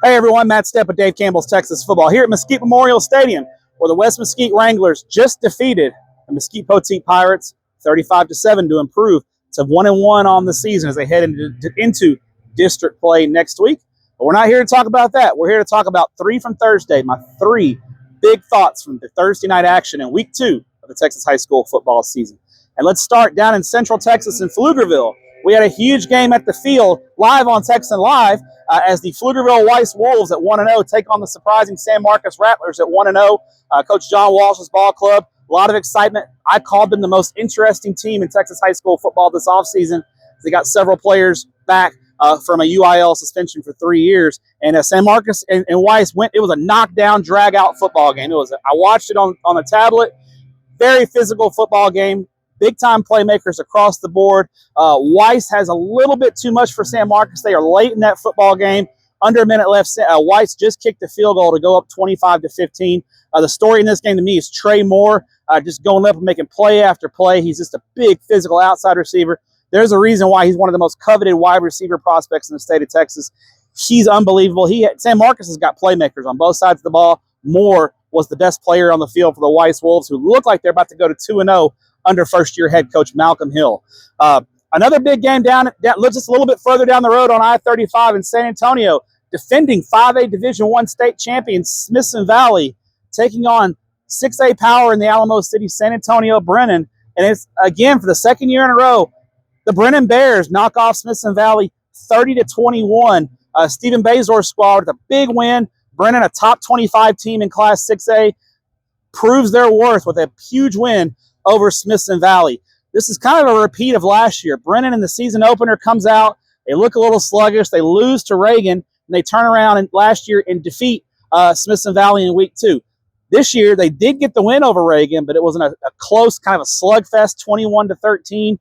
Hey everyone, Matt Stepp with Dave Campbell's Texas Football here at Mesquite Memorial Stadium, where the West Mesquite Wranglers just defeated the Mesquite Poteet Pirates 35-7 to improve to 1-1 on the season as they head into district play next week. But we're not here to talk about that. We're here to talk about 3 from Thursday, my 3 big thoughts from the Thursday night action in week 2 of the Texas high school football season. And let's start down in Central Texas in Pflugerville. We had a huge game at the field live on Texan Live as the Pflugerville Weiss Wolves at 1-0 take on the surprising San Marcos Rattlers at 1-0. Coach John Walsh's ball club, a lot of excitement. I called them the most interesting team in Texas high school football this offseason. They got several players back from a UIL suspension for 3 years. And San Marcos and Weiss it was a knockdown, drag-out football game. I watched it on the tablet. Very physical football game. Big-time playmakers across the board. Weiss has a little bit too much for San Marcos. They are late in that football game. Under a minute left. Weiss just kicked a field goal to go up 25-15. The story in this game to me is Trey Moore just going up and making play after play. He's just a big physical outside receiver. There's a reason why he's one of the most coveted wide receiver prospects in the state of Texas. He's unbelievable. San Marcos has got playmakers on both sides of the ball. Moore was the best player on the field for the Weiss Wolves, who look like they're about to go to 2-0 under first-year head coach Malcolm Hill. Another big game down just a little bit further down the road on I-35 in San Antonio. Defending 5A Division I state champion Smithson Valley taking on 6A power in the Alamo City, San Antonio Brennan. And it's, again, for the second year in a row, the Brennan Bears knock off Smithson Valley 30-21. Stephen Bazor's squad with a big win. Brennan, a top 25 team in Class 6A, proves their worth with a huge win over Smithson Valley. This is kind of a repeat of last year. Brennan in the season opener comes out. They look a little sluggish. They lose to Reagan, and they turn around last year and defeat Smithson Valley in week 2. This year, they did get the win over Reagan, but it was a close kind of a slugfest, 21-13.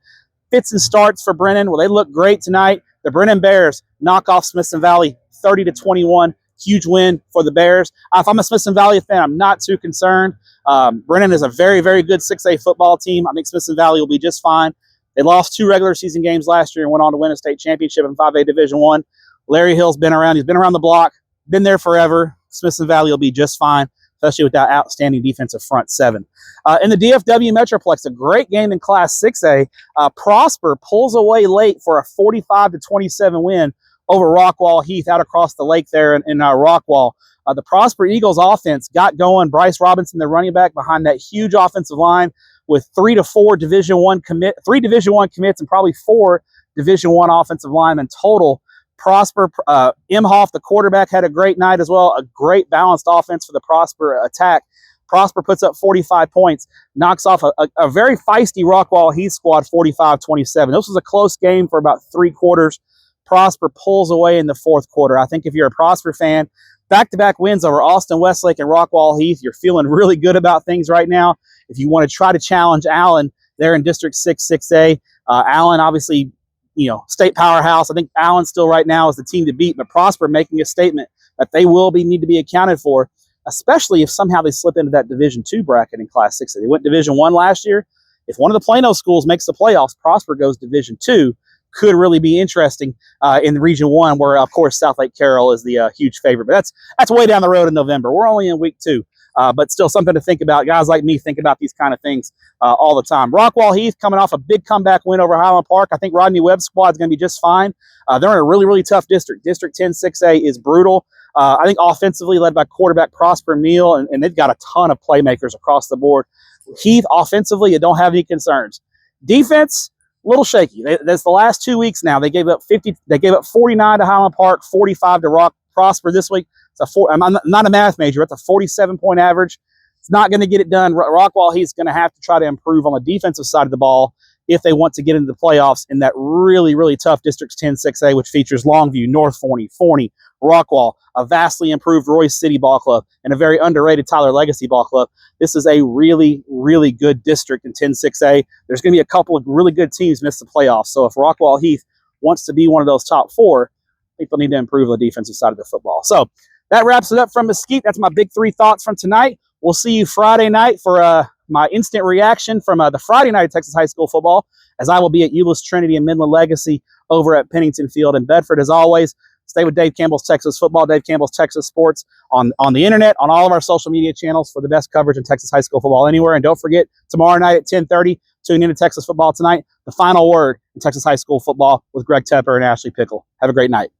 Fits and starts for Brennan. Well, they look great tonight. The Brennan Bears knock off Smithson Valley 30-21. Huge win for the Bears. If I'm a Smithson Valley fan, I'm not too concerned. Brennan is a very, very good 6A football team. I think Smithson Valley will be just fine. They lost 2 regular season games last year and went on to win a state championship in 5A Division I. Larry Hill's been around. He's been around the block, been there forever. Smithson Valley will be just fine, especially with that outstanding defensive front 7. In the DFW Metroplex, a great game in Class 6A. Prosper pulls away late for a 45-27 win over Rockwall Heath out across the lake there in Rockwall. The Prosper Eagles offense got going. Bryce Robinson, the running back, behind that huge offensive line with 3 to 4 Division I commits and probably 4 Division I offensive linemen total. Prosper, Imhoff, the quarterback, had a great night as well. A great balanced offense for the Prosper attack. Prosper puts up 45 points, knocks off a very feisty Rockwall Heath squad 45-27. This was a close game for about 3 quarters. Prosper pulls away in the 4th quarter. I think if you're a Prosper fan, back-to-back wins over Austin Westlake and Rockwall Heath, you're feeling really good about things right now. If you want to try to challenge Allen, they're in District 6, 6A. Allen, obviously, state powerhouse. I think Allen still right now is the team to beat, but Prosper making a statement that they need to be accounted for, especially if somehow they slip into that Division II bracket in Class 6A. They went Division I last year. If one of the Plano schools makes the playoffs, Prosper goes Division II. Could really be interesting in the Region 1, where, of course, South Lake Carroll is the huge favorite. But that's way down the road in November. We're only in week 2, but still something to think about. Guys like me think about these kind of things all the time. Rockwall Heath coming off a big comeback win over Highland Park. I think Rodney Webb's squad is going to be just fine. They're in a really, really tough district. District 10 6A is brutal. I think offensively led by quarterback Prosper Neal, and they've got a ton of playmakers across the board. Heath, offensively, you don't have any concerns. Defense, a little shaky. That's the last 2 weeks now. They gave up 49 to Highland Park, 45 to Prosper this week. I'm not a math major. It's a 47-point average. It's not going to get it done. Rockwall Heath's going to have to try to improve on the defensive side of the ball if they want to get into the playoffs in that really, really tough Districts 10 6A, which features Longview, North Forney, Rockwall, a vastly improved Royce City ball club, and a very underrated Tyler Legacy ball club. This is a really, really good district in 10 6A. There's going to be a couple of really good teams miss the playoffs. So if Rockwall Heath wants to be one of those top 4, I think they'll need to improve the defensive side of the football. So that wraps it up from Mesquite. That's my big 3 thoughts from tonight. We'll see you Friday night for my instant reaction from the Friday night Texas high school football, as I will be at Euless Trinity and Midland Legacy over at Pennington Field in Bedford. As always, Stay with Dave Campbell's Texas Football, Dave Campbell's Texas Sports on the internet, on all of our social media channels for the best coverage in Texas high school football anywhere. And don't forget, tomorrow night at 10:30, tune into Texas Football Tonight, the final word in Texas high school football with Greg Tepper and Ashley Pickle. Have a great night.